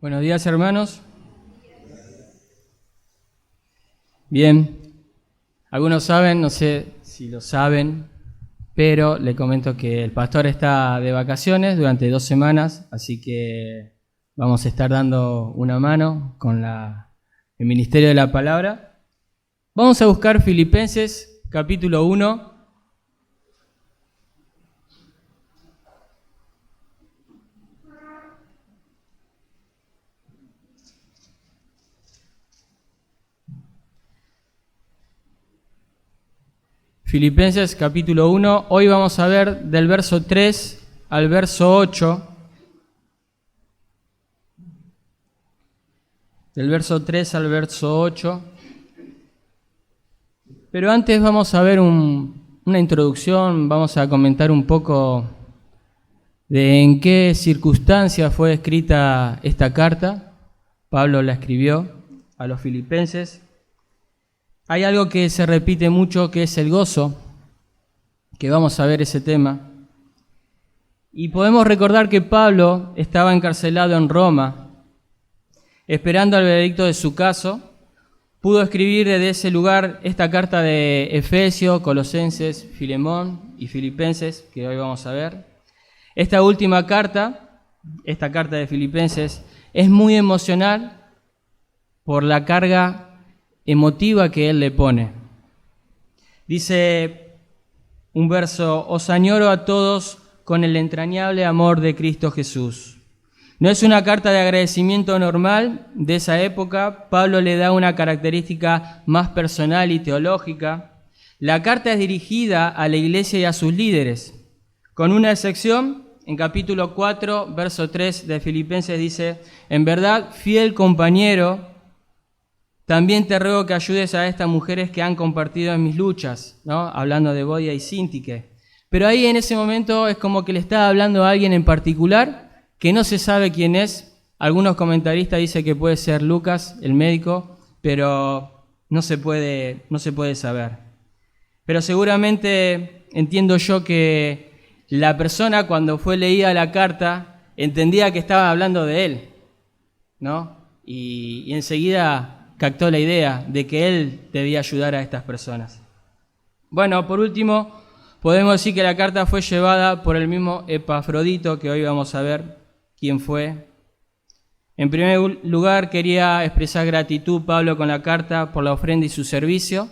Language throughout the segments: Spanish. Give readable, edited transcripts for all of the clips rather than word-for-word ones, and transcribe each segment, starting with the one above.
Buenos días, hermanos. Bien, algunos saben, no sé si lo saben, pero le comento que el pastor está de vacaciones durante 2 semanas, así que vamos a estar dando una mano con el ministerio de la palabra. Vamos a buscar Filipenses capítulo 1. Filipenses capítulo 1, hoy vamos a ver del verso 3 al verso 8. Del verso 3 al verso 8. Pero antes vamos a ver una introducción, vamos a comentar un poco de en qué circunstancia fue escrita esta carta. Pablo la escribió a los filipenses. Hay algo que se repite mucho, que es el gozo, que vamos a ver ese tema. Y podemos recordar que Pablo estaba encarcelado en Roma, esperando el veredicto de su caso. Pudo escribir desde ese lugar esta carta de Efesios, Colosenses, Filemón y Filipenses, que hoy vamos a ver. Esta última carta, esta carta de Filipenses, es muy emocional por la carga emotiva que él le pone. Dice un verso: os añoro a todos con el entrañable amor de Cristo Jesús. No es una carta de agradecimiento normal de esa época. Pablo le da una característica más personal y teológica. La carta es dirigida a la iglesia y a sus líderes, con una excepción. En capítulo 4, verso 3 de Filipenses dice: en verdad, fiel compañero, también te ruego que ayudes a estas mujeres que han compartido en mis luchas, ¿no? Hablando de Bodia y Síntique. Pero ahí en ese momento es como que le está hablando a alguien en particular que no se sabe quién es. Algunos comentaristas dicen que puede ser Lucas, el médico, pero no se puede saber. Pero seguramente entiendo yo que la persona, cuando fue leída la carta, entendía que estaba hablando de él, ¿no? Y enseguida captó la idea de que él debía ayudar a estas personas. Bueno, por último, podemos decir que la carta fue llevada por el mismo Epafrodito, que hoy vamos a ver quién fue. En primer lugar, quería expresar gratitud Pablo con la carta por la ofrenda y su servicio.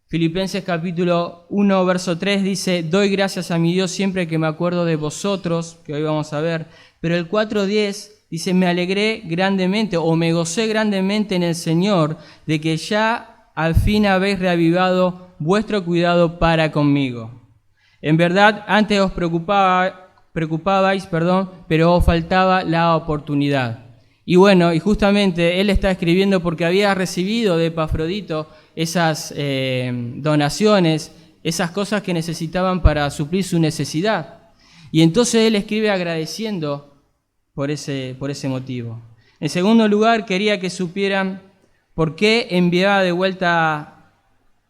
Filipenses capítulo 1, verso 3 dice: doy gracias a mi Dios siempre que me acuerdo de vosotros, que hoy vamos a ver. Pero el 4:10 dice: me alegré grandemente o me gocé grandemente en el Señor de que ya al fin habéis reavivado vuestro cuidado para conmigo. En verdad, antes os preocupabais, pero os faltaba la oportunidad. Y bueno, y justamente él está escribiendo porque había recibido de Epafrodito esas donaciones, esas cosas que necesitaban para suplir su necesidad. Y entonces él escribe agradeciendo por ese motivo. En segundo lugar, quería que supieran por qué enviaba de vuelta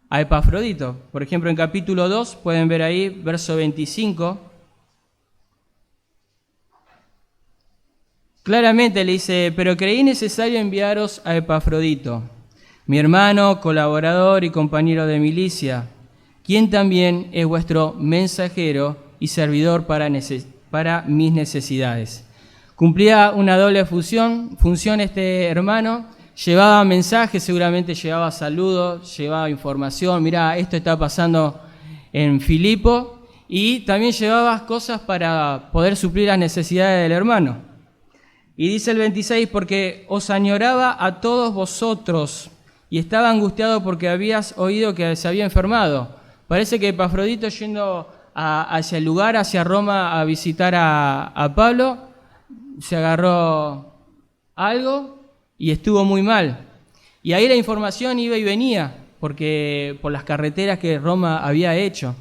a Epafrodito. Por ejemplo, en capítulo 2, pueden ver ahí, verso 25. Claramente le dice: pero creí necesario enviaros a Epafrodito, mi hermano, colaborador y compañero de milicia, quien también es vuestro mensajero y servidor para mis necesidades. Cumplía una doble función este hermano. Llevaba mensajes, seguramente llevaba saludos, llevaba información. Mirá, esto está pasando en Filipo. Y también llevaba cosas para poder suplir las necesidades del hermano. Y dice el 26, porque os añoraba a todos vosotros y estaba angustiado porque habías oído que se había enfermado. Parece que Epafrodito, yendo hacia el lugar, hacia Roma, a visitar a Pablo, se agarró algo y estuvo muy mal. Y ahí la información iba y venía, porque por las carreteras que Roma había hecho.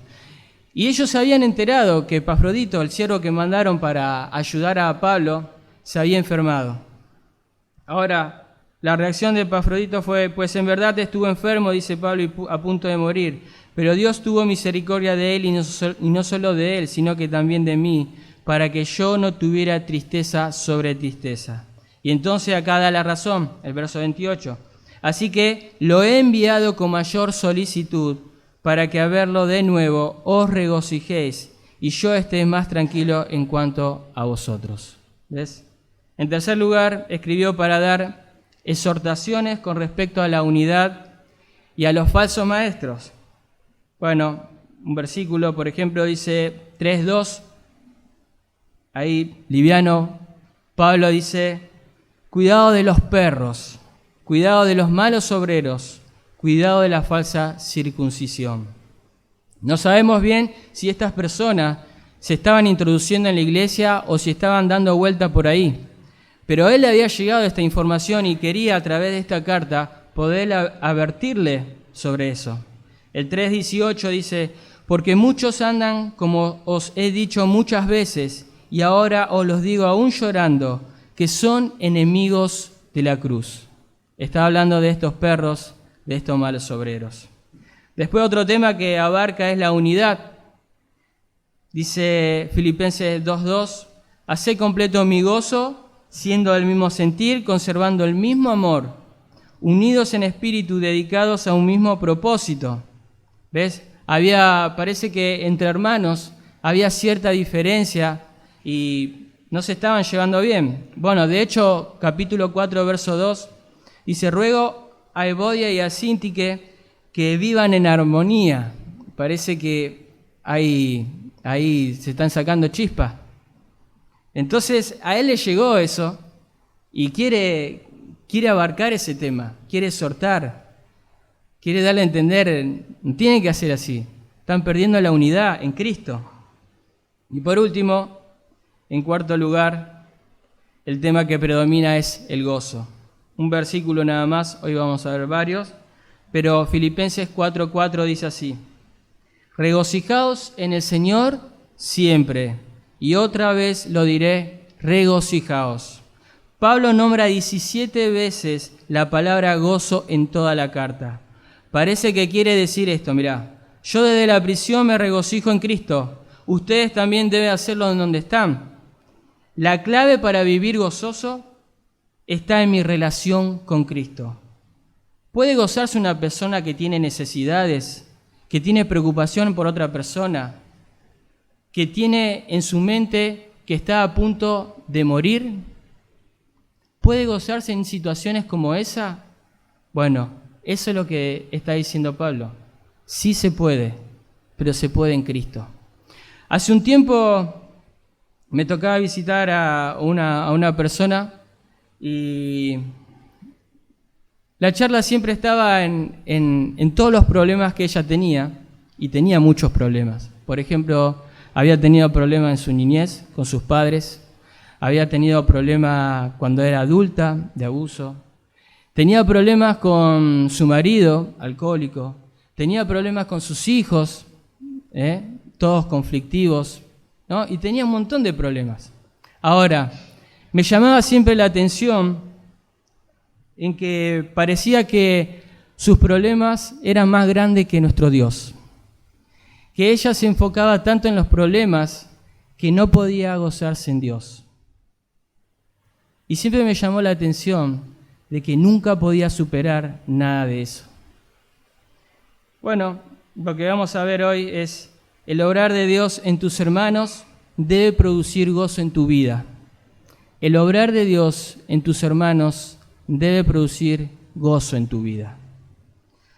Y ellos se habían enterado que Epafrodito, el siervo que mandaron para ayudar a Pablo, se había enfermado. Ahora, la reacción de Epafrodito fue: pues en verdad estuvo enfermo, dice Pablo, y a punto de morir. Pero Dios tuvo misericordia de él, y no solo de él, sino que también de mí, para que yo no tuviera tristeza sobre tristeza. Y entonces acá da la razón, el verso 28. Así que lo he enviado con mayor solicitud para que a verlo de nuevo os regocijéis y yo esté más tranquilo en cuanto a vosotros. ¿Ves? En tercer lugar, escribió para dar exhortaciones con respecto a la unidad y a los falsos maestros. Bueno, un versículo, por ejemplo, dice 3:2, ahí liviano, Pablo dice: cuidado de los perros, cuidado de los malos obreros, cuidado de la falsa circuncisión. No sabemos bien si estas personas se estaban introduciendo en la iglesia o si estaban dando vuelta por ahí, pero a él le había llegado esta información y quería a través de esta carta poder advertirle sobre eso. El 3:18 dice: porque muchos andan como os he dicho muchas veces, y ahora os los digo aún llorando, que son enemigos de la cruz. Está hablando de estos perros, de estos malos obreros. Después otro tema que abarca es la unidad. Dice Filipenses 2:2, haced completo mi gozo, siendo del mismo sentir, conservando el mismo amor, unidos en espíritu, dedicados a un mismo propósito. ¿Ves? Parece que entre hermanos había cierta diferencia y no se estaban llevando bien. Bueno, de hecho, capítulo 4, verso 2, dice: ruego a Evodia y a Síntique que vivan en armonía. Parece que ahí se están sacando chispas. Entonces, a él le llegó eso y quiere abarcar ese tema, quiere exhortar, quiere darle a entender, no tiene que hacer así. Están perdiendo la unidad en Cristo. Y por último, en cuarto lugar, el tema que predomina es el gozo. Un versículo nada más, hoy vamos a ver varios, pero Filipenses 4:4 dice así: regocijaos en el Señor siempre, y otra vez lo diré, regocijaos. Pablo nombra 17 veces la palabra gozo en toda la carta. Parece que quiere decir esto, mirá: yo desde la prisión me regocijo en Cristo, ustedes también deben hacerlo en donde están. La clave para vivir gozoso está en mi relación con Cristo. ¿Puede gozarse una persona que tiene necesidades, que tiene preocupación por otra persona, que tiene en su mente que está a punto de morir? ¿Puede gozarse en situaciones como esa? Bueno, eso es lo que está diciendo Pablo. Sí se puede, pero se puede en Cristo. Hace un tiempo me tocaba visitar a una persona y la charla siempre estaba en todos los problemas que ella tenía, y tenía muchos problemas. Por ejemplo, había tenido problemas en su niñez con sus padres, había tenido problemas cuando era adulta de abuso, tenía problemas con su marido alcohólico, tenía problemas con sus hijos, todos conflictivos, ¿no? Y tenía un montón de problemas. Ahora, me llamaba siempre la atención en que parecía que sus problemas eran más grandes que nuestro Dios, que ella se enfocaba tanto en los problemas que no podía gozarse en Dios. Y siempre me llamó la atención de que nunca podía superar nada de eso. Bueno, lo que vamos a ver hoy es: el obrar de Dios en tus hermanos debe producir gozo en tu vida. El obrar de Dios en tus hermanos debe producir gozo en tu vida.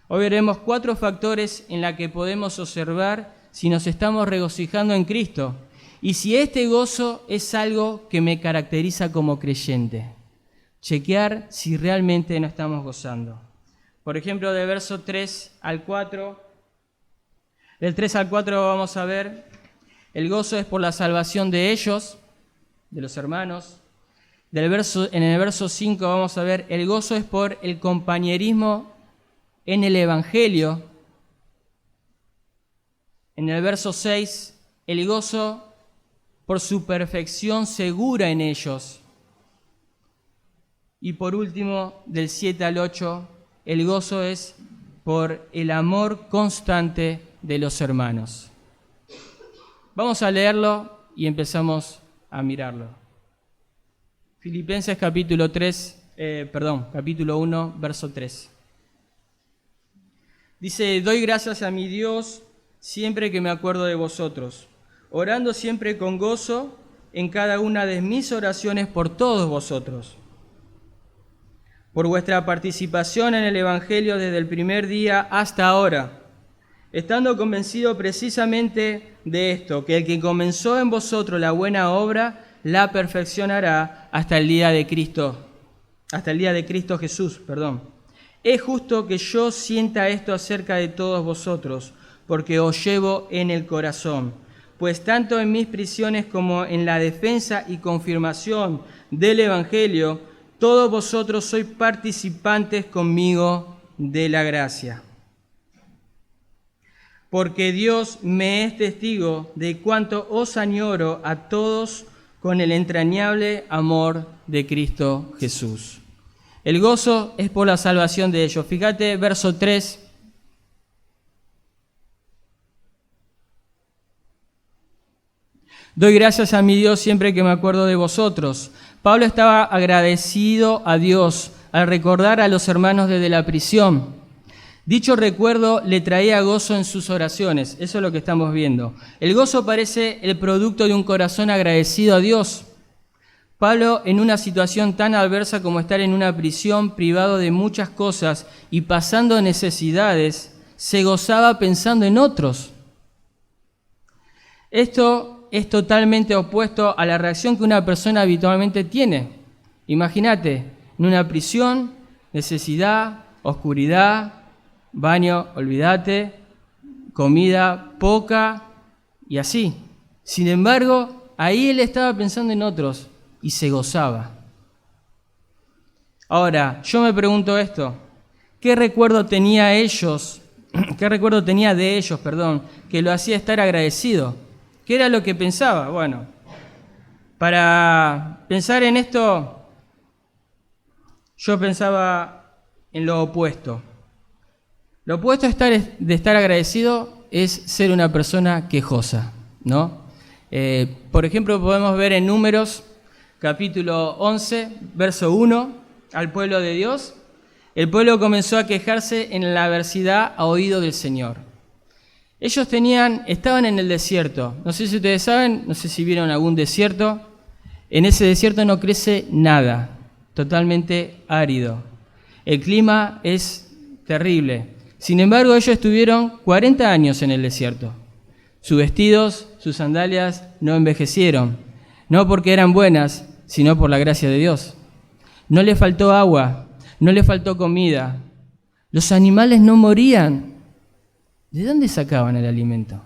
Hoy veremos 4 factores en los que podemos observar si nos estamos regocijando en Cristo y si este gozo es algo que me caracteriza como creyente. Chequear si realmente nos estamos gozando. Por ejemplo, del verso 3 al 4, del 3 al 4 vamos a ver: el gozo es por la salvación de ellos, de los hermanos. En el verso 5 vamos a ver: el gozo es por el compañerismo en el Evangelio. En el verso 6, el gozo por su perfección segura en ellos. Y por último, del 7 al 8, el gozo es por el amor constante de los hermanos. Vamos a leerlo y empezamos a mirarlo. Filipenses capítulo 1, verso 3. Dice, doy gracias a mi Dios siempre que me acuerdo de vosotros, orando siempre con gozo en cada una de mis oraciones por todos vosotros, por vuestra participación en el Evangelio desde el primer día hasta ahora, estando convencido precisamente de esto, que el que comenzó en vosotros la buena obra, la perfeccionará hasta el día de Cristo Jesús. Es justo que yo sienta esto acerca de todos vosotros, porque os llevo en el corazón, pues tanto en mis prisiones como en la defensa y confirmación del Evangelio, todos vosotros sois participantes conmigo de la gracia. Porque Dios me es testigo de cuánto os añoro a todos con el entrañable amor de Cristo Jesús. El gozo es por la salvación de ellos. Fíjate, verso 3. Doy gracias a mi Dios siempre que me acuerdo de vosotros. Pablo estaba agradecido a Dios al recordar a los hermanos desde la prisión. Dicho recuerdo le traía gozo en sus oraciones. Eso es lo que estamos viendo. El gozo parece el producto de un corazón agradecido a Dios. Pablo, en una situación tan adversa como estar en una prisión, privado de muchas cosas y pasando necesidades, se gozaba pensando en otros. Esto es totalmente opuesto a la reacción que una persona habitualmente tiene. Imagínate, en una prisión, necesidad, oscuridad, baño, olvídate, comida poca y así. Sin embargo, ahí él estaba pensando en otros y se gozaba. Ahora, yo me pregunto esto, ¿qué recuerdo tenía de ellos, que lo hacía estar agradecido? ¿Qué era lo que pensaba? Bueno, para pensar en esto, yo pensaba en lo opuesto. Lo opuesto de estar agradecido es ser una persona quejosa, ¿no? Por ejemplo, podemos ver en Números, capítulo 11, verso 1, al pueblo de Dios. El pueblo comenzó a quejarse en la adversidad a oído del Señor. Ellos estaban en el desierto. No sé si ustedes saben, no sé si vieron algún desierto. En ese desierto no crece nada, totalmente árido. El clima es terrible. Sin embargo, ellos estuvieron 40 años en el desierto. Sus vestidos, sus sandalias no envejecieron, no porque eran buenas, sino por la gracia de Dios. No les faltó agua, no les faltó comida. Los animales no morían. ¿De dónde sacaban el alimento?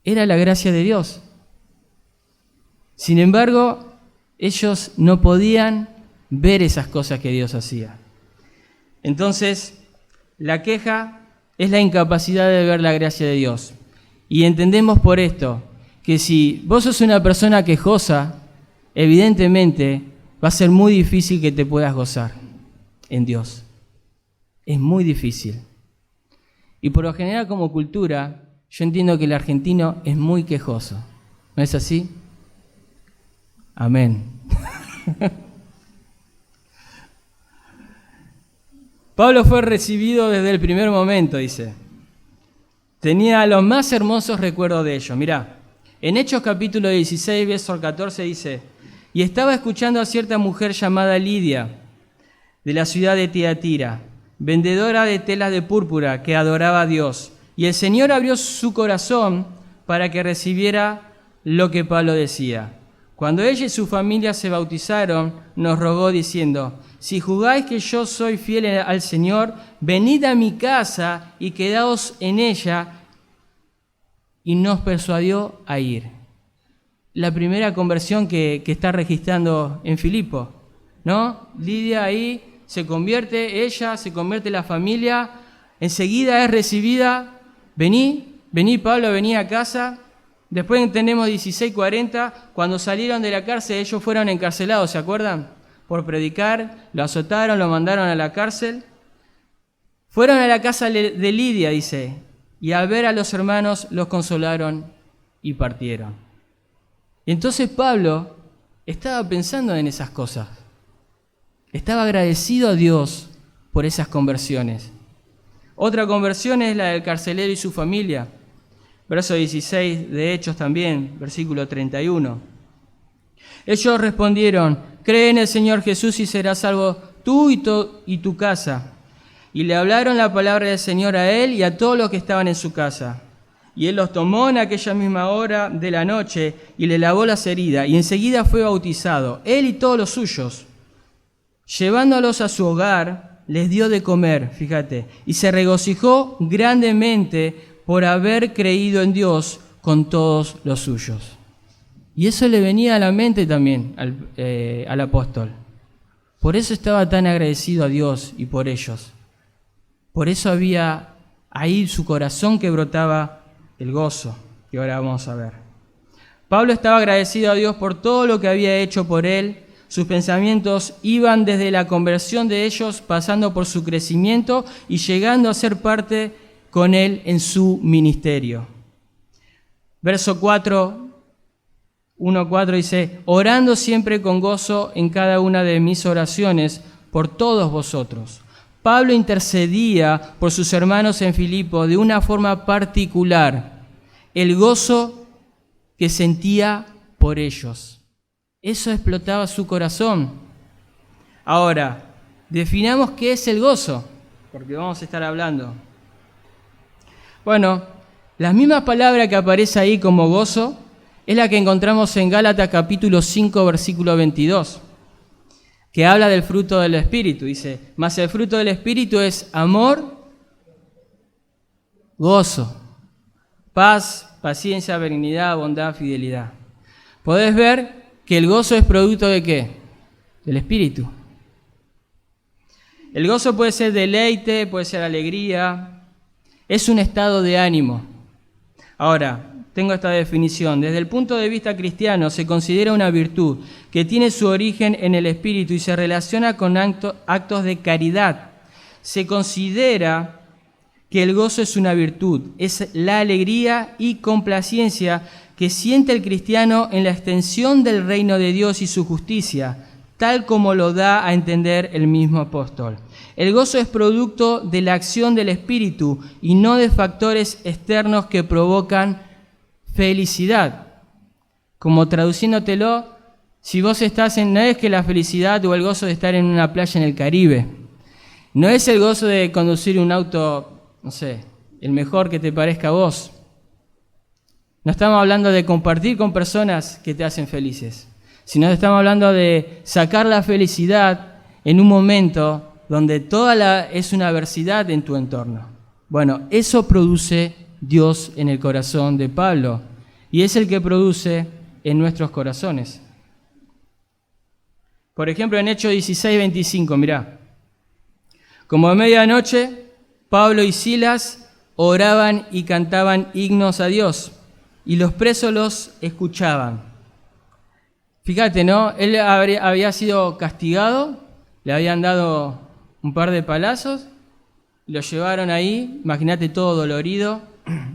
Era la gracia de Dios. Sin embargo, ellos no podían ver esas cosas que Dios hacía. Entonces, la queja es la incapacidad de ver la gracia de Dios. Y entendemos por esto que si vos sos una persona quejosa, evidentemente va a ser muy difícil que te puedas gozar en Dios. Es muy difícil. Y por lo general como cultura, yo entiendo que el argentino es muy quejoso. ¿No es así? Amén. Pablo fue recibido desde el primer momento, dice. Tenía los más hermosos recuerdos de ellos. Mirá, en Hechos capítulo 16, verso 14 dice, y estaba escuchando a cierta mujer llamada Lidia, de la ciudad de Tiatira, vendedora de telas de púrpura, que adoraba a Dios. Y el Señor abrió su corazón para que recibiera lo que Pablo decía. Cuando ella y su familia se bautizaron, nos rogó diciendo, si juzgáis que yo soy fiel al Señor, venid a mi casa y quedaos en ella. Y nos persuadió a ir. La primera conversión que está registrando en Filipo, ¿no? Lidia ahí se convierte, ella se convierte la familia, enseguida es recibida, vení Pablo, vení a casa. Después tenemos 16:40, cuando salieron de la cárcel, ellos fueron encarcelados, ¿se acuerdan? Por predicar, lo azotaron, lo mandaron a la cárcel. Fueron a la casa de Lidia, dice, y al ver a los hermanos los consolaron y partieron. Entonces Pablo estaba pensando en esas cosas. Estaba agradecido a Dios por esas conversiones. Otra conversión es la del carcelero y su familia. Verso 16 de Hechos también, versículo 31. Ellos respondieron: cree en el Señor Jesús y serás salvo tú y tu casa. Y le hablaron la palabra del Señor a él y a todos los que estaban en su casa. Y él los tomó en aquella misma hora de la noche y le lavó las heridas, y enseguida fue bautizado, él y todos los suyos. Llevándolos a su hogar, les dio de comer, fíjate, y se regocijó grandemente por haber creído en Dios con todos los suyos. Y eso le venía a la mente también al apóstol. Por eso estaba tan agradecido a Dios y por ellos. Por eso había ahí su corazón que brotaba el gozo, que ahora vamos a ver. Pablo estaba agradecido a Dios por todo lo que había hecho por él. Sus pensamientos iban desde la conversión de ellos, pasando por su crecimiento y llegando a ser parte con él en su ministerio. Verso 4, 1:4 dice: orando siempre con gozo en cada una de mis oraciones por todos vosotros. Pablo intercedía por sus hermanos en Filipo de una forma particular, el gozo que sentía por ellos. Eso explotaba su corazón. Ahora, definamos qué es el gozo, porque vamos a estar hablando. Bueno, la misma palabra que aparece ahí como gozo es la que encontramos en Gálatas capítulo 5, versículo 22. Que habla del fruto del Espíritu. Dice: mas el fruto del Espíritu es amor, gozo, paz, paciencia, benignidad, bondad, fidelidad. Podés ver que el gozo es producto ¿de qué? Del Espíritu. El gozo puede ser deleite, puede ser alegría, es un estado de ánimo. Ahora, tengo esta definición. Desde el punto de vista cristiano se considera una virtud que tiene su origen en el Espíritu y se relaciona con actos de caridad. Se considera que el gozo es una virtud, es la alegría y complacencia que siente el cristiano en la extensión del reino de Dios y su justicia, tal como lo da a entender el mismo apóstol. El gozo es producto de la acción del Espíritu y no de factores externos que provocan felicidad. Como traduciéndotelo, si vos estás no es que la felicidad o el gozo de estar en una playa en el Caribe, no es el gozo de conducir un auto, no sé, el mejor que te parezca a vos. No estamos hablando de compartir con personas que te hacen felices, sino estamos hablando de sacar la felicidad en un momento donde es una adversidad en tu entorno. Bueno, eso produce Dios en el corazón de Pablo y es el que produce en nuestros corazones. Por ejemplo, en Hechos 16:25, mirá. Como a medianoche, Pablo y Silas oraban y cantaban himnos a Dios y los presos los escuchaban. Fíjate, ¿no? Él había sido castigado, le habían dado un par de palazos, lo llevaron ahí, imagínate todo dolorido.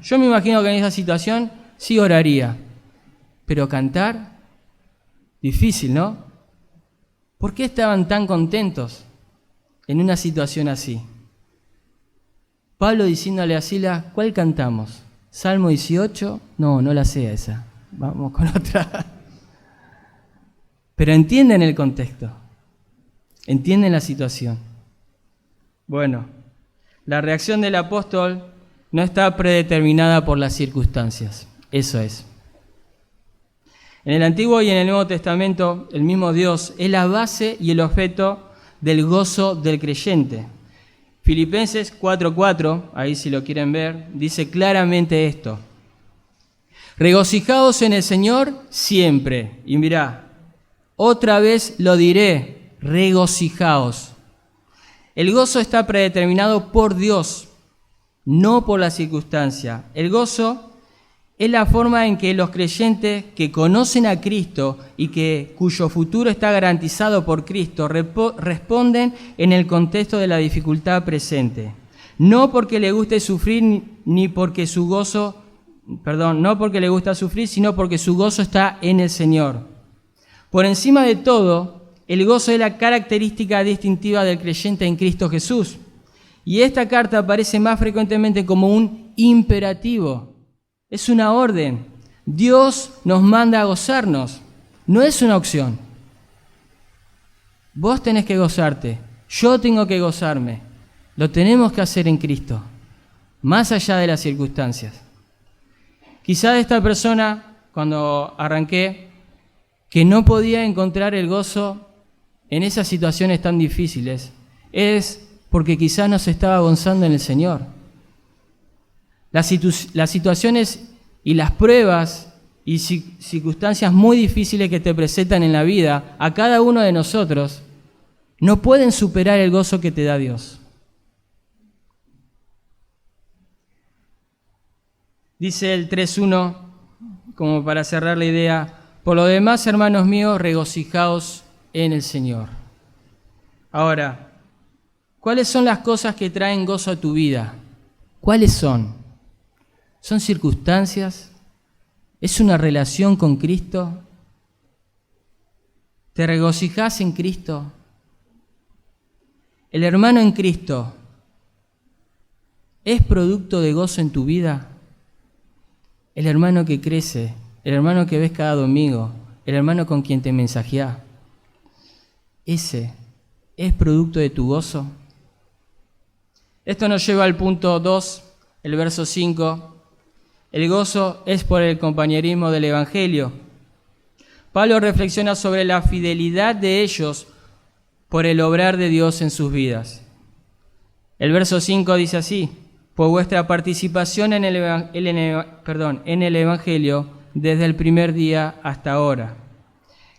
Yo me imagino que en esa situación sí oraría, pero cantar, difícil, ¿no? ¿Por qué estaban tan contentos en una situación así? Pablo diciéndole a Silas: ¿cuál cantamos? ¿Salmo 18? No la sé esa, vamos con otra. Pero entienden el contexto, entienden la situación. Bueno, la reacción del apóstol no está predeterminada por las circunstancias, eso es. En el Antiguo y en el Nuevo Testamento, el mismo Dios es la base y el objeto del gozo del creyente. Filipenses 4:4, ahí si lo quieren ver, dice claramente esto: regocijaos en el Señor siempre. Y mirá, otra vez lo diré, regocijaos. El gozo está predeterminado por Dios, no por la circunstancia. El gozo es la forma en que los creyentes que conocen a Cristo y cuyo futuro está garantizado por Cristo responden en el contexto de la dificultad presente. No porque le guste sufrir no porque le gusta sufrir, sino porque su gozo está en el Señor. Por encima de todo, el gozo es la característica distintiva del creyente en Cristo Jesús. Y esta carta aparece más frecuentemente como un imperativo. Es una orden. Dios nos manda a gozarnos. No es una opción. Vos tenés que gozarte. Yo tengo que gozarme. Lo tenemos que hacer en Cristo, más allá de las circunstancias. Quizá esta persona, cuando arranqué, que no podía encontrar el gozo en esas situaciones tan difíciles, es porque quizás no se estaba gozando en el Señor. Las situaciones y las pruebas y circunstancias muy difíciles que te presentan en la vida, a cada uno de nosotros, no pueden superar el gozo que te da Dios. Dice el 3.1, como para cerrar la idea: por lo demás, hermanos míos, regocijaos en el Señor. Ahora, ¿cuáles son las cosas que traen gozo a tu vida? ¿Cuáles son? ¿Son circunstancias? ¿Es una relación con Cristo? ¿Te regocijás en Cristo? ¿El hermano en Cristo es producto de gozo en tu vida? El hermano que crece, el hermano que ves cada domingo, el hermano con quien te mensajeás, ¿ese es producto de tu gozo? Esto nos lleva al punto 2, el verso 5. El gozo es por el compañerismo del Evangelio. Pablo reflexiona sobre la fidelidad de ellos por el obrar de Dios en sus vidas. El verso 5 dice así: por vuestra participación en el Evangelio desde el primer día hasta ahora.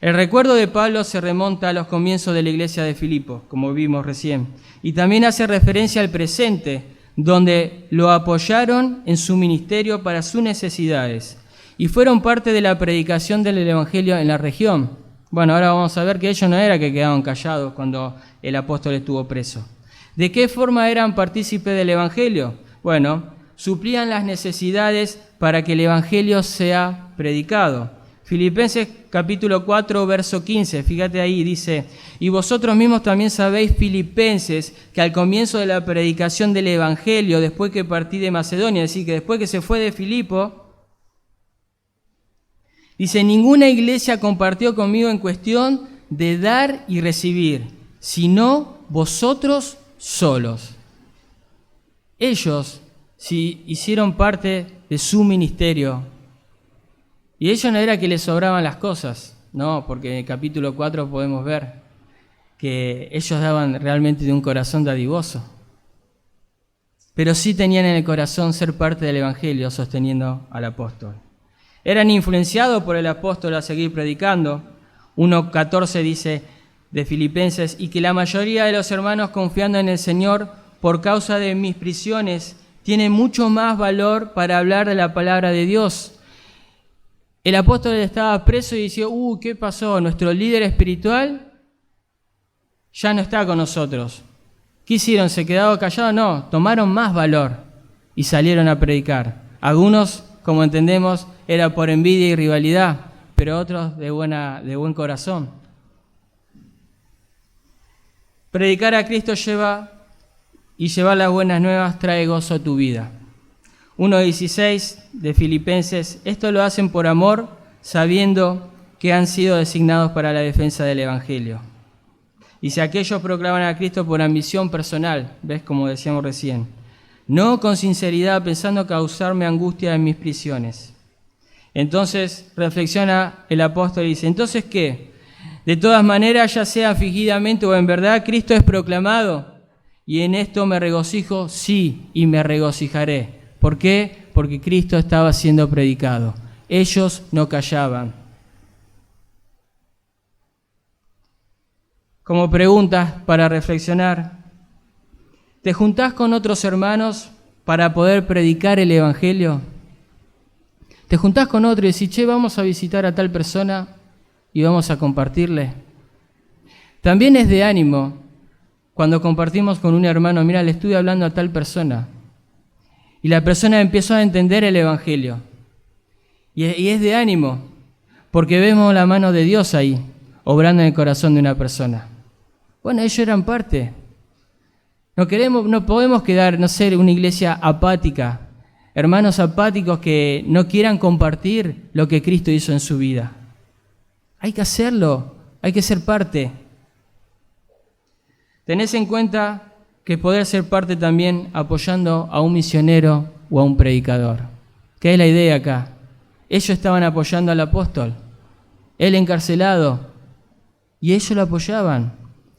El recuerdo de Pablo se remonta a los comienzos de la iglesia de Filipo, como vimos recién, y también hace referencia al presente, donde lo apoyaron en su ministerio para sus necesidades y fueron parte de la predicación del Evangelio en la región. Bueno, ahora vamos a ver que ellos no era que quedaban callados cuando el apóstol estuvo preso. ¿De qué forma eran partícipes del Evangelio? Bueno, suplían las necesidades para que el Evangelio sea predicado. Filipenses capítulo 4, verso 15, fíjate ahí, dice: y vosotros mismos también sabéis, filipenses, que al comienzo de la predicación del Evangelio, después que partí de Macedonia, es decir, que después que se fue de Filipo, dice: ninguna iglesia compartió conmigo en cuestión de dar y recibir, sino vosotros solos. Ellos sí hicieron parte de su ministerio. Y ellos no era que les sobraban las cosas, no, porque en el capítulo 4 podemos ver que ellos daban realmente de un corazón dadivoso. Pero sí tenían en el corazón ser parte del Evangelio, sosteniendo al apóstol. Eran influenciados por el apóstol a seguir predicando. 1.14 dice de Filipenses: y que la mayoría de los hermanos, confiando en el Señor por causa de mis prisiones, tienen mucho más valor para hablar de la palabra de Dios. El apóstol estaba preso y decía: ¿qué pasó? Nuestro líder espiritual ya no está con nosotros. ¿Qué hicieron? ¿Se quedaron callados? No, tomaron más valor y salieron a predicar. Algunos, como entendemos, era por envidia y rivalidad, pero otros de buen corazón. Predicar a Cristo llevar las buenas nuevas trae gozo a tu vida. 1.16 de Filipenses: esto lo hacen por amor, sabiendo que han sido designados para la defensa del Evangelio. Y si aquellos proclaman a Cristo por ambición personal, ¿ves? Como decíamos recién, no con sinceridad, pensando causarme angustia en mis prisiones. Entonces reflexiona el apóstol y dice: ¿entonces qué? De todas maneras, ya sea fingidamente o en verdad, Cristo es proclamado, y en esto me regocijo, sí, y me regocijaré. ¿Por qué? Porque Cristo estaba siendo predicado. Ellos no callaban. Como preguntas para reflexionar: ¿te juntás con otros hermanos para poder predicar el Evangelio? ¿Te juntás con otro y decís: che, vamos a visitar a tal persona y vamos a compartirle? También es de ánimo cuando compartimos con un hermano: mira, le estuve hablando a tal persona. Y la persona empezó a entender el Evangelio. Y es de ánimo, porque vemos la mano de Dios ahí. obrando en el corazón de una persona. Bueno, ellos eran parte. No podemos quedar, no ser una iglesia apática, hermanos apáticos que no quieran compartir lo que Cristo hizo en su vida. Hay que hacerlo, hay que ser parte. Tenés en cuenta que poder ser parte también apoyando a un misionero o a un predicador. ¿Qué es la idea acá? Ellos estaban apoyando al apóstol, él encarcelado, y ellos lo apoyaban,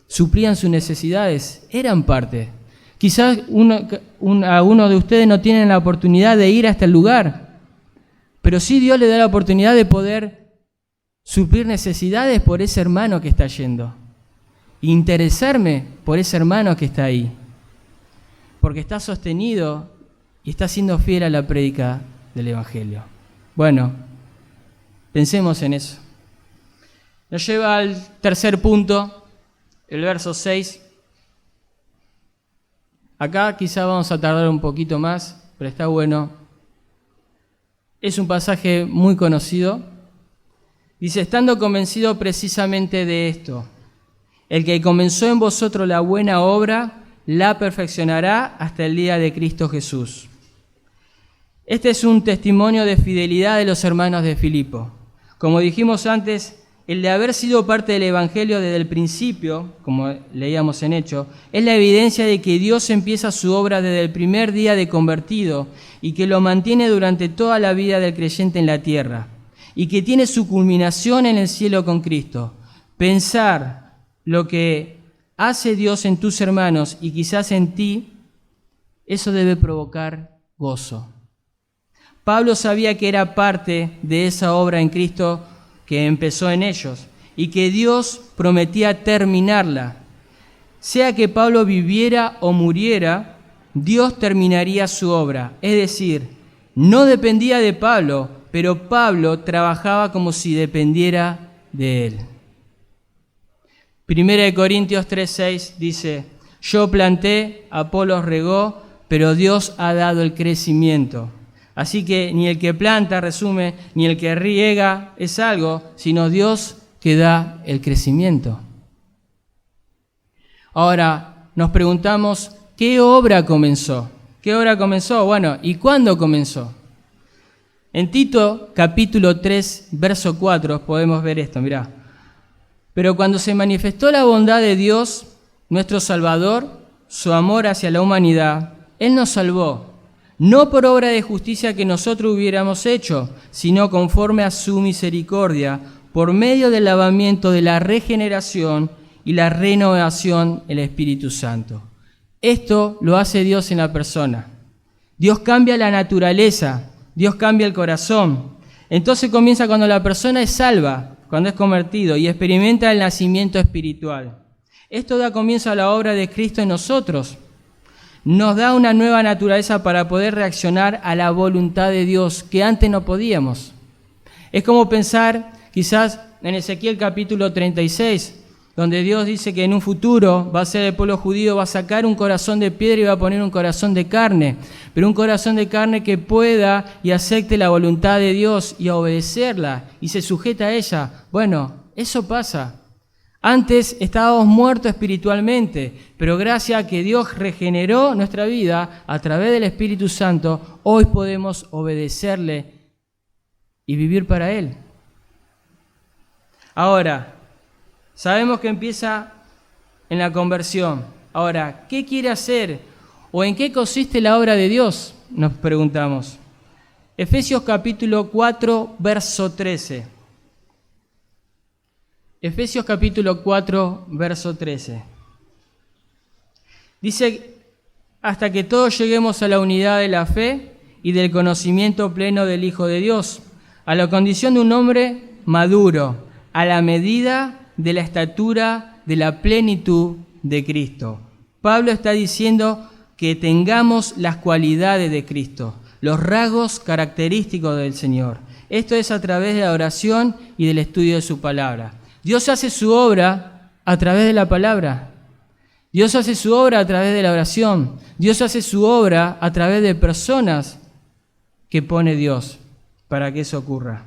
suplían sus necesidades, eran parte. Quizás algunos de ustedes no tienen la oportunidad de ir hasta el lugar, pero sí Dios le da la oportunidad de poder suplir necesidades por ese hermano que está yendo. Interesarme por ese hermano que está ahí, porque está sostenido y está siendo fiel a la prédica del Evangelio. Bueno, pensemos en eso. Nos lleva al tercer punto, el verso 6. Acá quizá vamos a tardar un poquito más, pero está bueno. Es un pasaje muy conocido. Dice, estando convencido precisamente de esto, el que comenzó en vosotros la buena obra, la perfeccionará hasta el día de Cristo Jesús. Este es un testimonio de fidelidad de los hermanos de Filipo. Como dijimos antes, el de haber sido parte del Evangelio desde el principio, como leíamos en Hechos, es la evidencia de que Dios empieza su obra desde el primer día de convertido y que lo mantiene durante toda la vida del creyente en la tierra y que tiene su culminación en el cielo con Cristo. Pensar lo que hace Dios en tus hermanos y quizás en ti, eso debe provocar gozo. Pablo sabía que era parte de esa obra en Cristo que empezó en ellos y que Dios prometía terminarla. Sea que Pablo viviera o muriera, Dios terminaría su obra. Es decir, no dependía de Pablo, pero Pablo trabajaba como si dependiera de él. 1 Corintios 3:6 dice, yo planté, Apolos regó, pero Dios ha dado el crecimiento. Así que ni el que planta, resume, ni el que riega es algo, sino Dios que da el crecimiento. Ahora nos preguntamos, ¿qué obra comenzó? ¿Qué obra comenzó? Bueno, ¿y cuándo comenzó? En Tito, capítulo 3, verso 4, podemos ver esto, mirá. Pero cuando se manifestó la bondad de Dios, nuestro Salvador, su amor hacia la humanidad, Él nos salvó. No por obra de justicia que nosotros hubiéramos hecho, sino conforme a su misericordia, por medio del lavamiento de la regeneración y la renovación del Espíritu Santo. Esto lo hace Dios en la persona. Dios cambia la naturaleza, Dios cambia el corazón. Entonces comienza cuando la persona es salva, cuando es convertido y experimenta el nacimiento espiritual. Esto da comienzo a la obra de Cristo en nosotros. Nos da una nueva naturaleza para poder reaccionar a la voluntad de Dios, que antes no podíamos. Es como pensar quizás en Ezequiel capítulo 36, donde Dios dice que en un futuro va a ser el pueblo judío, va a sacar un corazón de piedra y va a poner un corazón de carne, pero un corazón de carne que pueda y acepte la voluntad de Dios y a obedecerla y se sujeta a ella. Bueno, eso pasa. Antes estábamos muertos espiritualmente, pero gracias a que Dios regeneró nuestra vida a través del Espíritu Santo, hoy podemos obedecerle y vivir para Él. Ahora, sabemos que empieza en la conversión. Ahora, ¿qué quiere hacer o en qué consiste la obra de Dios? Nos preguntamos. Efesios capítulo 4, verso 13. Efesios capítulo 4, verso 13. Dice, hasta que todos lleguemos a la unidad de la fe y del conocimiento pleno del Hijo de Dios, a la condición de un hombre maduro, a la medida de la estatura de la plenitud de Cristo. Pablo está diciendo que tengamos las cualidades de Cristo, los rasgos característicos del Señor. Esto es a través de la oración y del estudio de su palabra. Dios hace su obra a través de la palabra. Dios hace su obra a través de la oración. Dios hace su obra a través de personas que pone Dios para que eso ocurra.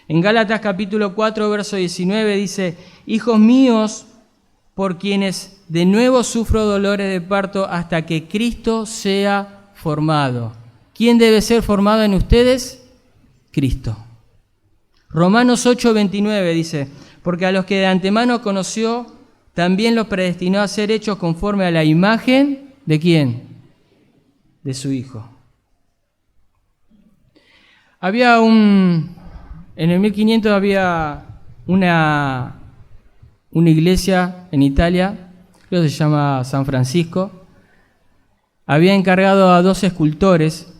En Gálatas capítulo 4, verso 19 dice: hijos míos, por quienes de nuevo sufro dolores de parto hasta que Cristo sea formado. ¿Quién debe ser formado en ustedes? Cristo. Romanos 8, 29 dice: porque a los que de antemano conoció, también los predestinó a ser hechos conforme a la imagen ¿de quién? De su Hijo. En el 1500 había una iglesia en Italia, creo que se llama San Francisco. Había encargado a 2 escultores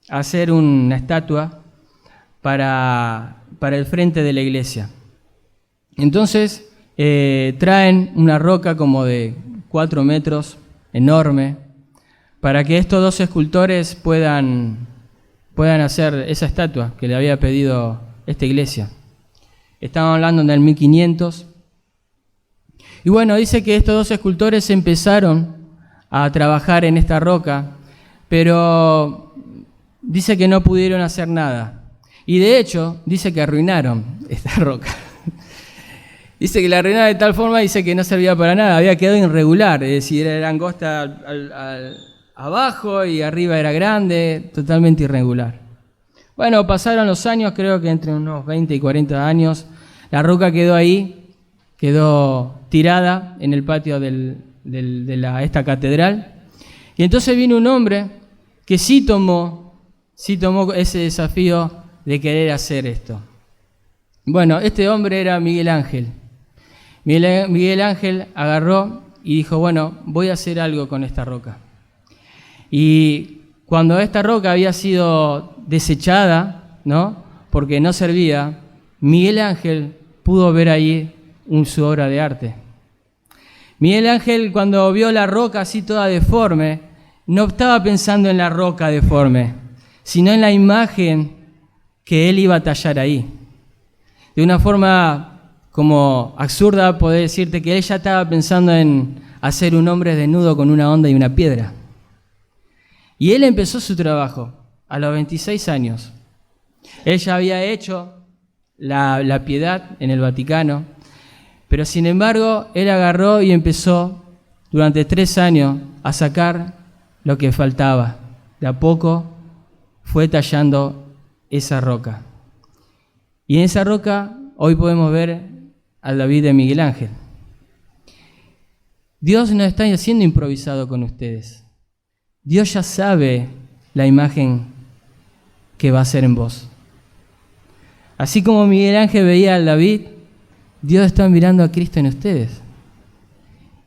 hacer una estatua para el frente de la iglesia. Entonces traen una roca como de 4 metros, enorme, para que estos 2 escultores puedan hacer esa estatua que le había pedido esta iglesia. Estamos hablando del 1500. Y bueno, dice que estos 2 escultores empezaron a trabajar en esta roca, pero dice que no pudieron hacer nada. Y de hecho, dice que arruinaron esta roca. Dice que la arruinaron de tal forma, dice que no servía para nada, había quedado irregular, es decir, era angosta abajo y arriba era grande, totalmente irregular. Bueno, pasaron los años, creo que entre unos 20 y 40 años, la roca quedó ahí, quedó tirada en el patio de esta catedral. Y entonces vino un hombre que sí tomó ese desafío de querer hacer esto. Bueno, este hombre era Miguel Ángel. Miguel Ángel agarró y dijo: bueno, voy a hacer algo con esta roca. Y cuando esta roca había sido desechada, ¿no?, porque no servía, Miguel Ángel pudo ver ahí su obra de arte. Miguel Ángel, cuando vio la roca así toda deforme, no estaba pensando en la roca deforme, sino en la imagen que él iba a tallar ahí. De una forma como absurda, poder decirte que él ya estaba pensando en hacer un hombre desnudo con una onda y una piedra. Y él empezó su trabajo a los 26 años. Él ya había hecho la piedad en el Vaticano, pero sin embargo, él agarró y empezó durante 3 años a sacar lo que faltaba. De a poco fue tallando esa roca. Y en esa roca hoy podemos ver al David de Miguel Ángel. Dios no está siendo improvisado con ustedes. Dios ya sabe la imagen que va a ser en vos. Así como Miguel Ángel veía al David, Dios está mirando a Cristo en ustedes.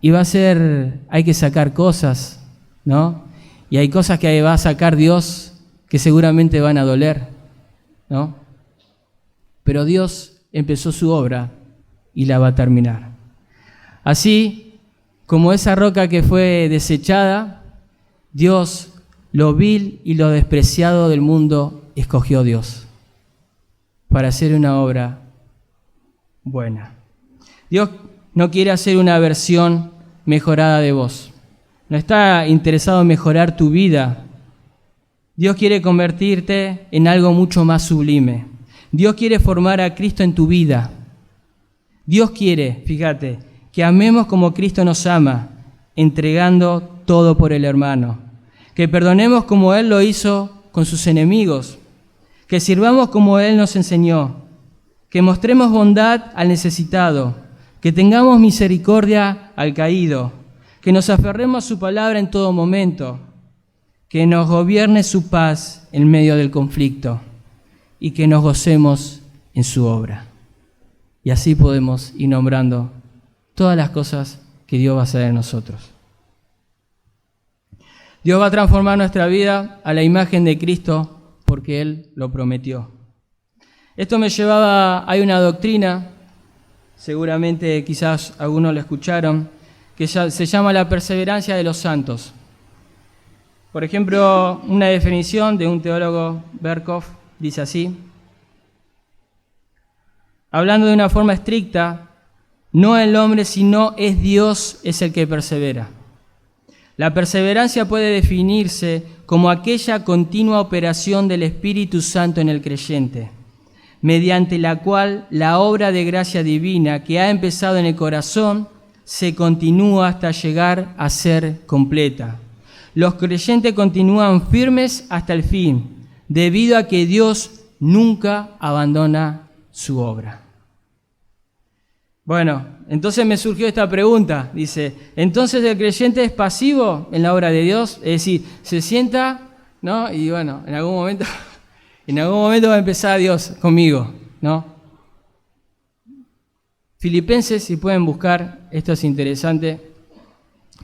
Y hay que sacar cosas, ¿no? Y hay cosas que va a sacar Dios que seguramente van a doler, ¿no? Pero Dios empezó su obra y la va a terminar. Así como esa roca que fue desechada, Dios, lo vil y lo despreciado del mundo, escogió Dios para hacer una obra buena. Dios no quiere hacer una versión mejorada de vos. No está interesado en mejorar tu vida. Dios quiere convertirte en algo mucho más sublime. Dios quiere formar a Cristo en tu vida. Dios quiere, fíjate, que amemos como Cristo nos ama, entregando todo por el hermano. Que perdonemos como Él lo hizo con sus enemigos. Que sirvamos como Él nos enseñó. Que mostremos bondad al necesitado. Que tengamos misericordia al caído. Que nos aferremos a su palabra en todo momento. Que nos gobierne su paz en medio del conflicto. Y que nos gocemos en su obra. Y así podemos ir nombrando todas las cosas que Dios va a hacer en nosotros. Dios va a transformar nuestra vida a la imagen de Cristo porque Él lo prometió. Esto me llevaba, hay una doctrina, seguramente quizás algunos la escucharon, que se llama la perseverancia de los santos. Por ejemplo, una definición de un teólogo, Berkhof, dice así: hablando de una forma estricta, no el hombre, sino es Dios es el que persevera. La perseverancia puede definirse como aquella continua operación del Espíritu Santo en el creyente, mediante la cual la obra de gracia divina que ha empezado en el corazón se continúa hasta llegar a ser completa. Los creyentes continúan firmes hasta el fin, debido a que Dios nunca abandona su obra. Bueno, entonces me surgió esta pregunta. Dice, ¿entonces el creyente es pasivo en la obra de Dios? Es decir, se sienta, ¿no? Y bueno, en algún momento va a empezar Dios conmigo, ¿no? Filipenses, si pueden buscar, esto es interesante.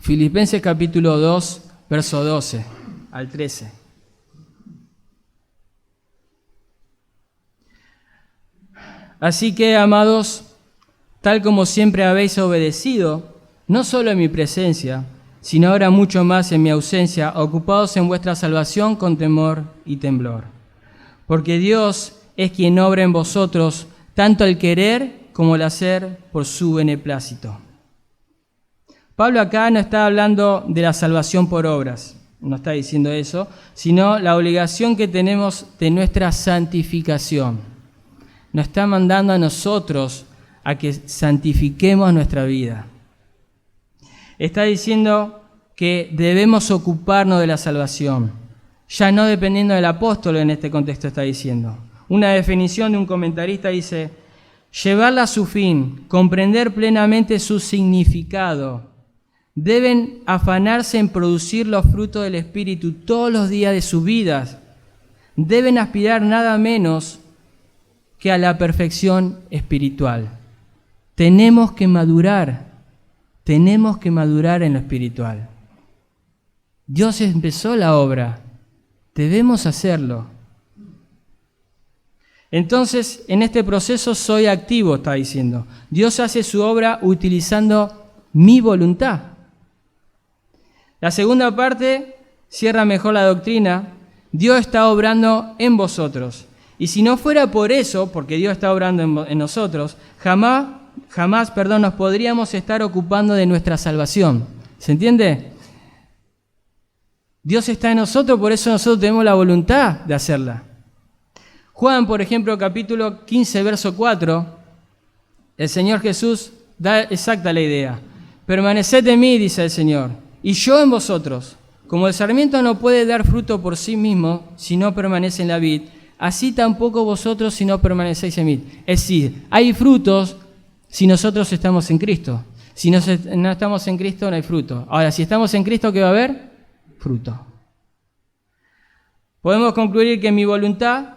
Filipenses capítulo 2, verso 12 al 13. Así que, amados, tal como siempre habéis obedecido, no solo en mi presencia, sino ahora mucho más en mi ausencia, ocupados en vuestra salvación con temor y temblor. Porque Dios es quien obra en vosotros tanto el querer como el hacer por su beneplácito. Pablo acá no está hablando de la salvación por obras, no está diciendo eso, sino la obligación que tenemos de nuestra santificación. Nos está mandando a nosotros a que santifiquemos nuestra vida. Está diciendo que debemos ocuparnos de la salvación, ya no dependiendo del apóstol en este contexto está diciendo. Una definición de un comentarista dice, llevarla a su fin, comprender plenamente su significado. Deben afanarse en producir los frutos del Espíritu todos los días de sus vidas. Deben aspirar nada menos que a la perfección espiritual. Tenemos que madurar en lo espiritual. Dios empezó la obra, debemos hacerlo. Entonces, en este proceso soy activo, está diciendo. Dios hace su obra utilizando mi voluntad. La segunda parte cierra mejor la doctrina. Dios está obrando en vosotros. Y si no fuera por eso, porque Dios está obrando en nosotros, jamás nos podríamos estar ocupando de nuestra salvación. ¿Se entiende? Dios está en nosotros, por eso nosotros tenemos la voluntad de hacerla. Juan, por ejemplo, capítulo 15, verso 4, el Señor Jesús da exacta la idea. Permaneced en mí, dice el Señor, y yo en vosotros. Como el sarmiento no puede dar fruto por sí mismo si no permanece en la vid, así tampoco vosotros si no permanecéis en mí. Es decir, hay frutos si nosotros estamos en Cristo. Si no estamos en Cristo, no hay fruto. Ahora, si estamos en Cristo, ¿qué va a haber? Fruto. Podemos concluir que mi voluntad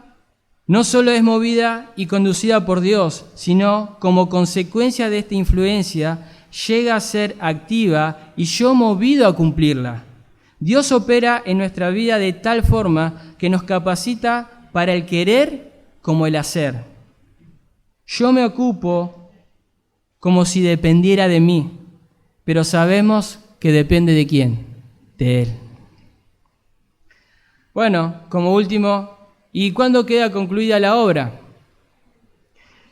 no solo es movida y conducida por Dios, sino como consecuencia de esta influencia, llega a ser activa y yo movido a cumplirla. Dios opera en nuestra vida de tal forma que nos capacita para el querer como el hacer. Yo me ocupo como si dependiera de mí, pero sabemos que depende de quién, de Él. Bueno, como último, ¿y cuándo queda concluida la obra?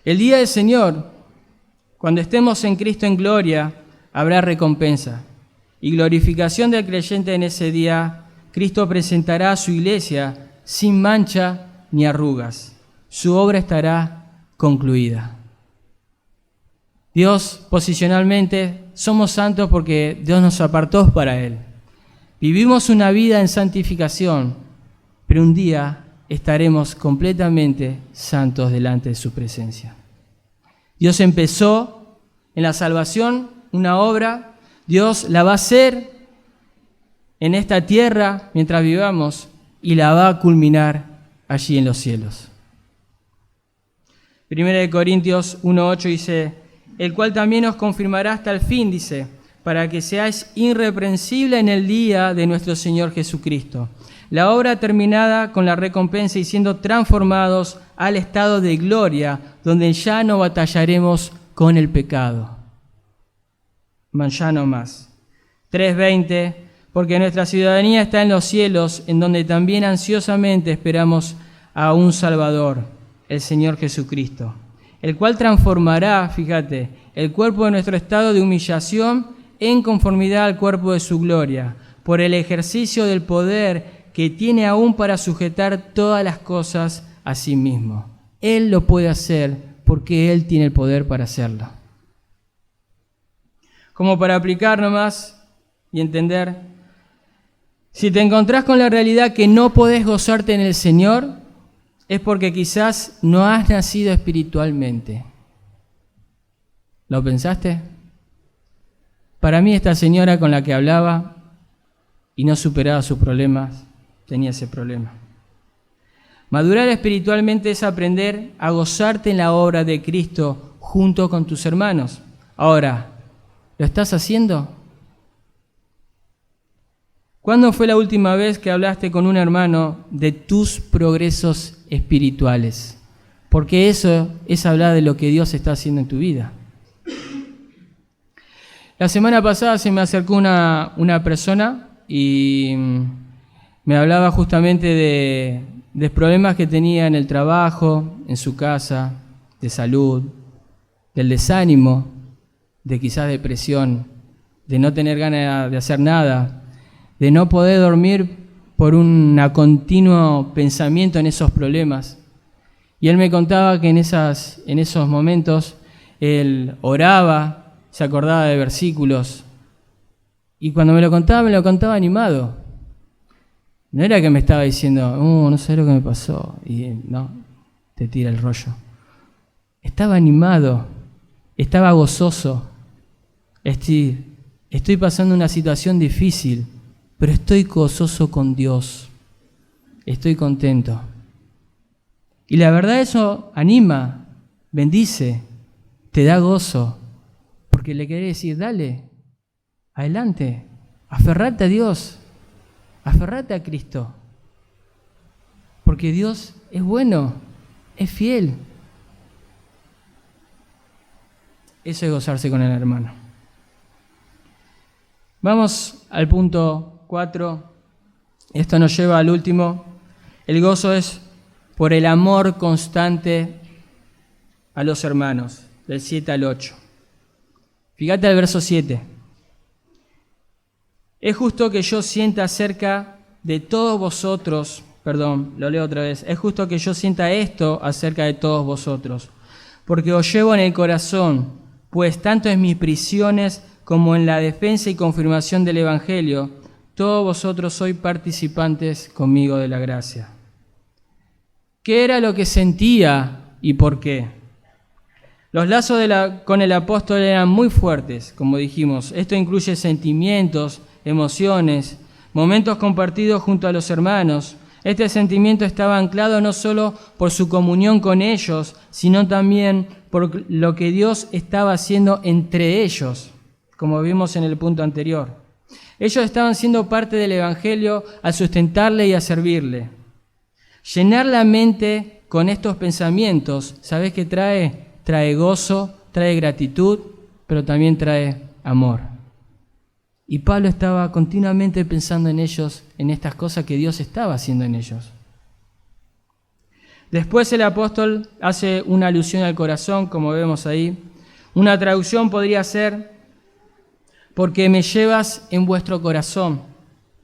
El día del Señor, cuando estemos en Cristo en gloria, habrá recompensa y glorificación del creyente en ese día. Cristo presentará a su iglesia sin mancha ni arrugas. Su obra estará concluida. Dios, posicionalmente, somos santos porque Dios nos apartó para Él. Vivimos una vida en santificación, pero un día estaremos completamente santos delante de su presencia. Dios empezó en la salvación una obra, Dios la va a hacer en esta tierra mientras vivamos y la va a culminar allí en los cielos. 1 Corintios 1:8 dice, el cual también os confirmará hasta el fin, dice, para que seáis irreprensibles en el día de nuestro Señor Jesucristo. La obra terminada con la recompensa y siendo transformados al estado de gloria, donde ya no batallaremos con el pecado. Ya no más. 3:20, porque nuestra ciudadanía está en los cielos, en donde también ansiosamente esperamos a un Salvador, el Señor Jesucristo, el cual transformará, fíjate, el cuerpo de nuestro estado de humillación en conformidad al cuerpo de su gloria, por el ejercicio del poder que tiene aún para sujetar todas las cosas a sí mismo. Él lo puede hacer porque Él tiene el poder para hacerlo. Como para aplicar nomás y entender, si te encontrás con la realidad que no podés gozarte en el Señor, es porque quizás no has nacido espiritualmente. ¿Lo pensaste? Para mí esta señora con la que hablaba y no superaba sus problemas, tenía ese problema. Madurar espiritualmente es aprender a gozarte en la obra de Cristo junto con tus hermanos. Ahora, ¿lo estás haciendo? ¿Cuándo fue la última vez que hablaste con un hermano de tus progresos espirituales? Porque eso es hablar de lo que Dios está haciendo en tu vida. La semana pasada se me acercó una persona y me hablaba justamente de problemas que tenía en el trabajo, en su casa, de salud, del desánimo, de quizás depresión, de no tener ganas de hacer nada, de no poder dormir por un continuo pensamiento en esos problemas. Y él me contaba que en esos momentos él oraba, se acordaba de versículos, y cuando me lo contaba animado. No era que me estaba diciendo, no sé lo que me pasó, y no, te tira el rollo. Estaba animado, estaba gozoso. Estoy pasando una situación difícil, pero estoy gozoso con Dios. Estoy contento. Y la verdad eso anima, bendice, te da gozo, porque le querés decir, dale, adelante, aferrate a Dios, aferrate a Cristo, porque Dios es bueno, es fiel. Eso es gozarse con el hermano. Vamos al punto 4. Esto nos lleva al último. El gozo es por el amor constante a los hermanos, del 7 al 8. Fíjate al verso 7. Es justo que yo sienta acerca de todos vosotros, lo leo otra vez, es justo que yo sienta esto acerca de todos vosotros, porque os llevo en el corazón, pues tanto en mis prisiones como en la defensa y confirmación del Evangelio, todos vosotros sois participantes conmigo de la gracia. ¿Qué era lo que sentía y por qué? Los lazos con el apóstol eran muy fuertes, como dijimos. Esto incluye sentimientos, emociones, momentos compartidos junto a los hermanos. Este sentimiento estaba anclado no solo por su comunión con ellos, sino también por lo que Dios estaba haciendo entre ellos, como vimos en el punto anterior. Ellos estaban siendo parte del Evangelio al sustentarle y a servirle. Llenar la mente con estos pensamientos, ¿sabés qué trae? Trae gozo, trae gratitud, pero también trae amor. Y Pablo estaba continuamente pensando en ellos, en estas cosas que Dios estaba haciendo en ellos. Después el apóstol hace una alusión al corazón, como vemos ahí. Una traducción podría ser, porque me llevas en vuestro corazón.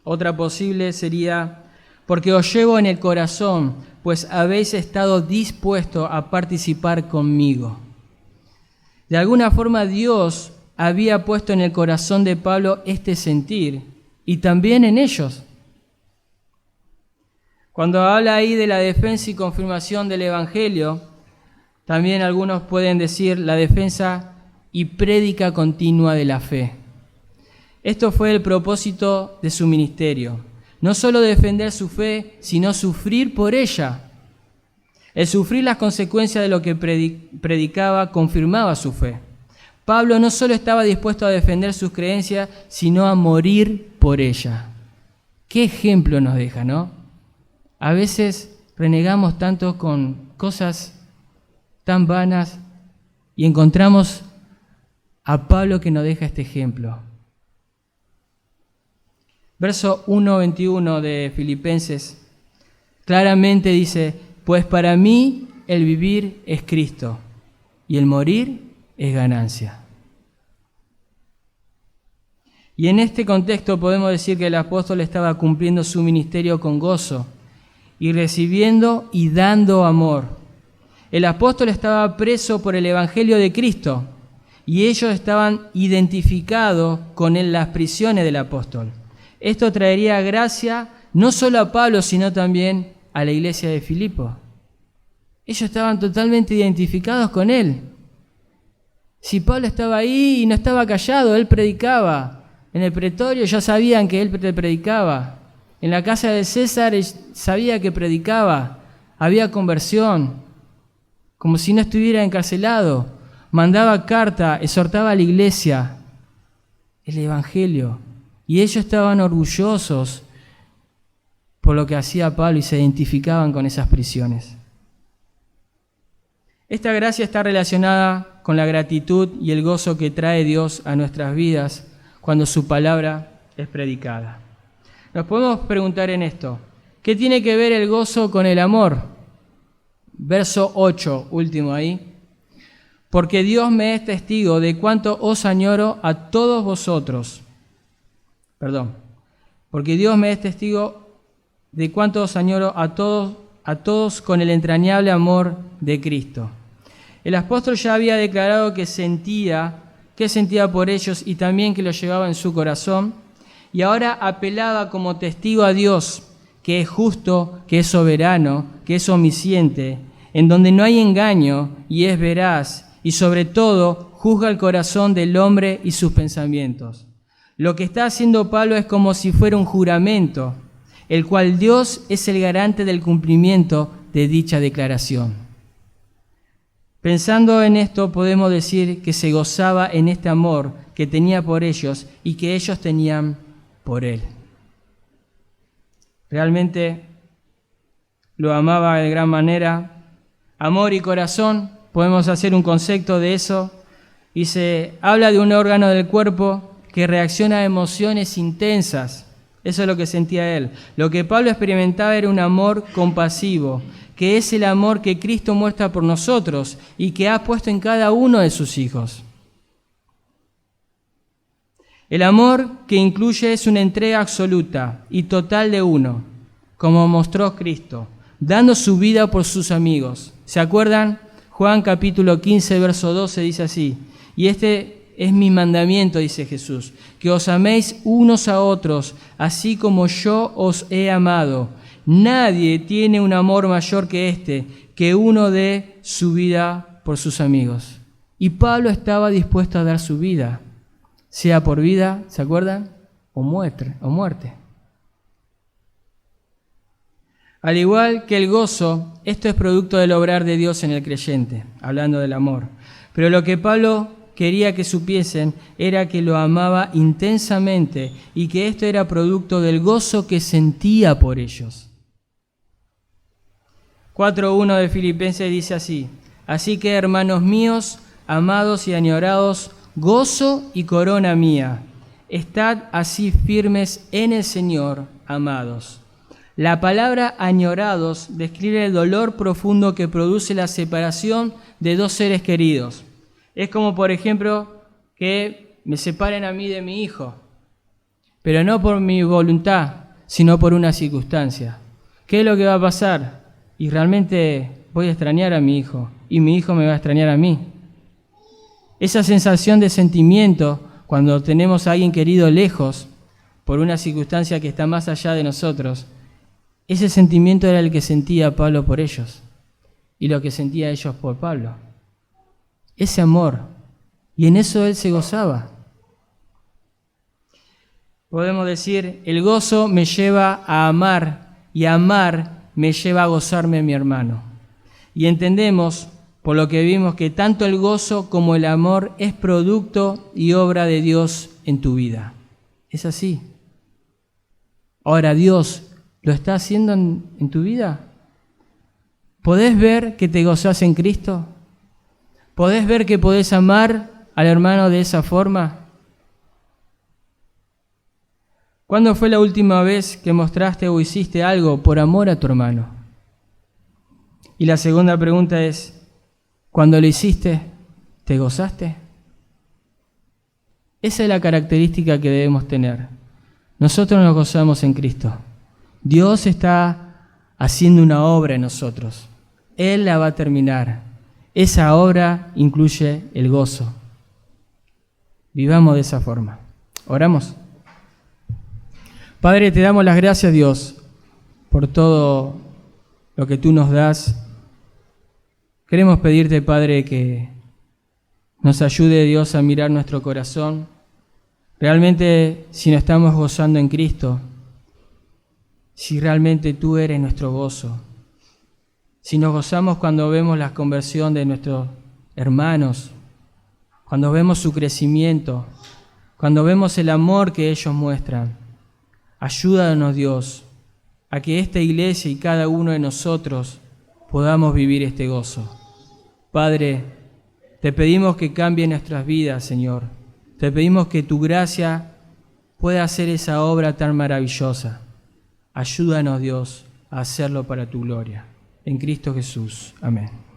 Otra posible sería, porque os llevo en el corazón, pues habéis estado dispuestos a participar conmigo. De alguna forma Dios había puesto en el corazón de Pablo este sentir y también en ellos. Cuando habla ahí de la defensa y confirmación del Evangelio, también algunos pueden decir la defensa y prédica continua de la fe. Esto fue el propósito de su ministerio. No solo defender su fe, sino sufrir por ella. El sufrir las consecuencias de lo que predicaba confirmaba su fe. Pablo no solo estaba dispuesto a defender sus creencias, sino a morir por ella. ¿Qué ejemplo nos deja, no? A veces renegamos tanto con cosas tan vanas y encontramos a Pablo que nos deja este ejemplo. Verso 1:21 de Filipenses claramente dice, pues para mí el vivir es Cristo y el morir es ganancia. Y en este contexto podemos decir que el apóstol estaba cumpliendo su ministerio con gozo y recibiendo y dando amor. El apóstol estaba preso por el Evangelio de Cristo y ellos estaban identificados con las prisiones del apóstol. Esto traería gracia no solo a Pablo, sino también a la iglesia de Filipo. Ellos estaban totalmente identificados con él. Si Pablo estaba ahí y no estaba callado, él predicaba. En el pretorio ya sabían que él predicaba. En la casa de César sabía que predicaba. Había conversión, como si no estuviera encarcelado. Mandaba carta, exhortaba a la iglesia, el evangelio. Y ellos estaban orgullosos por lo que hacía Pablo y se identificaban con esas prisiones. Esta gracia está relacionada con la gratitud y el gozo que trae Dios a nuestras vidas cuando su palabra es predicada. Nos podemos preguntar en esto, ¿qué tiene que ver el gozo con el amor? Verso 8, último ahí. Porque Dios me es testigo de cuánto os añoro a todos vosotros. Porque Dios me es testigo de cuánto os añoro a todos con el entrañable amor de Cristo. El apóstol ya había declarado que sentía por ellos y también que lo llevaba en su corazón, y ahora apelaba como testigo a Dios, que es justo, que es soberano, que es omnisciente, en donde no hay engaño y es veraz, y sobre todo juzga el corazón del hombre y sus pensamientos. Lo que está haciendo Pablo es como si fuera un juramento, el cual Dios es el garante del cumplimiento de dicha declaración. Pensando en esto, podemos decir que se gozaba en este amor que tenía por ellos y que ellos tenían por él. Realmente lo amaba de gran manera. Amor y corazón, podemos hacer un concepto de eso, y se habla de un órgano del cuerpo que reacciona a emociones intensas. Eso es lo que sentía él. Lo que Pablo experimentaba era un amor compasivo, que es el amor que Cristo muestra por nosotros y que ha puesto en cada uno de sus hijos. El amor que incluye es una entrega absoluta y total de uno, como mostró Cristo, dando su vida por sus amigos. ¿Se acuerdan? Juan capítulo 15, verso 12 dice así: y este es mi mandamiento, dice Jesús, que os améis unos a otros, así como yo os he amado. Nadie tiene un amor mayor que este, que uno dé su vida por sus amigos. Y Pablo estaba dispuesto a dar su vida, sea por vida, ¿se acuerdan? O muerte. Al igual que el gozo, esto es producto del obrar de Dios en el creyente, hablando del amor. Pero lo que Pablo quería que supiesen era que lo amaba intensamente y que esto era producto del gozo que sentía por ellos. 4.1 de Filipenses dice así: así que, hermanos míos, amados y añorados, gozo y corona mía, estad así firmes en el Señor, amados. La palabra añorados describe el dolor profundo que produce la separación de dos seres queridos. Es como, por ejemplo, que me separen a mí de mi hijo, pero no por mi voluntad, sino por una circunstancia. ¿Qué es lo que va a pasar? Y realmente voy a extrañar a mi hijo, y mi hijo me va a extrañar a mí. Esa sensación de sentimiento, cuando tenemos a alguien querido lejos, por una circunstancia que está más allá de nosotros, ese sentimiento era el que sentía Pablo por ellos, y lo que sentía ellos por Pablo. Ese amor, y en eso él se gozaba. Podemos decir, el gozo me lleva a amar, y amar me lleva a gozarme a mi hermano. Y entendemos, por lo que vimos, que tanto el gozo como el amor es producto y obra de Dios en tu vida. Es así. Ahora, Dios lo está haciendo en tu vida. ¿Podés ver que te gozás en Cristo? ¿Podés ver que podés amar al hermano de esa forma? ¿Cuándo fue la última vez que mostraste o hiciste algo por amor a tu hermano? Y la segunda pregunta es, ¿cuando lo hiciste, te gozaste? Esa es la característica que debemos tener. Nosotros nos gozamos en Cristo. Dios está haciendo una obra en nosotros. Él la va a terminar. Esa obra incluye el gozo. Vivamos de esa forma. ¿Oramos? Padre, te damos las gracias, Dios, por todo lo que tú nos das. Queremos pedirte, Padre, que nos ayude, Dios, a mirar nuestro corazón. Realmente, si nos estamos gozando en Cristo, si realmente tú eres nuestro gozo, si nos gozamos cuando vemos la conversión de nuestros hermanos, cuando vemos su crecimiento, cuando vemos el amor que ellos muestran, ayúdanos, Dios, a que esta iglesia y cada uno de nosotros podamos vivir este gozo. Padre, te pedimos que cambie nuestras vidas, Señor. Te pedimos que tu gracia pueda hacer esa obra tan maravillosa. Ayúdanos, Dios, a hacerlo para tu gloria. En Cristo Jesús. Amén.